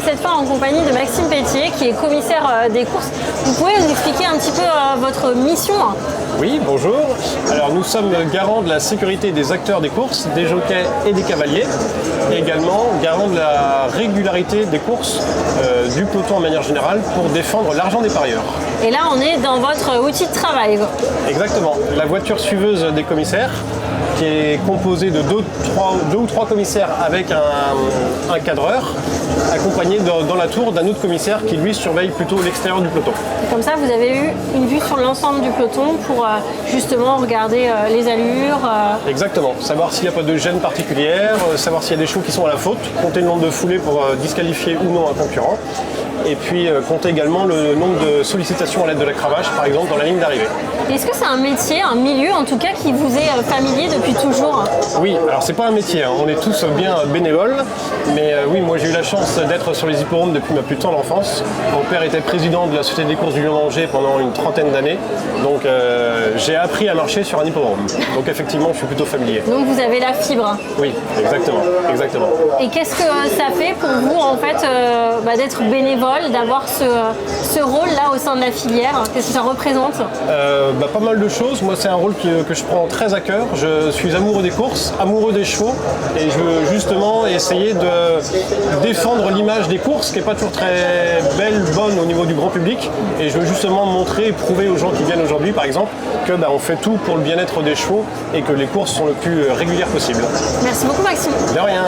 cette fois en compagnie de Maxime Pétier, qui est commissaire des courses. Vous pouvez nous expliquer un petit peu votre mission? Oui, bonjour. Alors nous sommes garants de la sécurité des acteurs des courses, des jockeys et des cavaliers, et également garants de la régularité des courses du peloton en manière générale pour défendre l'argent des parieurs. Et là, on est dans votre outil de travail. Exactement. La voiture suiveuse des commissaires, qui est composée de deux ou trois commissaires avec un cadreur, accompagné dans la tour d'un autre commissaire qui lui surveille plutôt l'extérieur du peloton. Comme ça, vous avez eu une vue sur l'ensemble du peloton pour justement regarder les allures. Exactement. Savoir s'il n'y a pas de gêne particulière, savoir s'il y a des chevaux qui sont à la faute, compter le nombre de foulées pour disqualifier ou non un concurrent. Et puis compter également le nombre de sollicitations à l'aide de la cravache, par exemple, dans la ligne d'arrivée. Est-ce que c'est un métier, un milieu en tout cas, qui vous est familier depuis toujours? Oui, alors c'est pas un métier, hein. On est tous bien bénévoles, mais oui, moi j'ai eu la chance d'être sur les hippodromes depuis ma plus tendre enfance. Mon père était président de la Société des courses du Lion d'Angers pendant une trentaine d'années, donc j'ai appris à marcher sur un hippodrome. Donc effectivement, je suis plutôt familier. Donc vous avez la fibre. Oui, exactement, exactement. Et qu'est-ce que ça fait pour vous en fait d'être bénévole, d'avoir ce rôle-là au sein de la filière? Qu'est-ce que ça représente? Pas mal de choses. Moi, c'est un rôle que je prends très à cœur. Je suis amoureux des courses, amoureux des chevaux, et je veux justement essayer de défendre l'image des courses, qui n'est pas toujours très belle, bonne au niveau du grand public. Et je veux justement montrer et prouver aux gens qui viennent aujourd'hui, par exemple, que on fait tout pour le bien-être des chevaux et que les courses sont le plus régulières possible. Merci beaucoup, Maxime. De rien.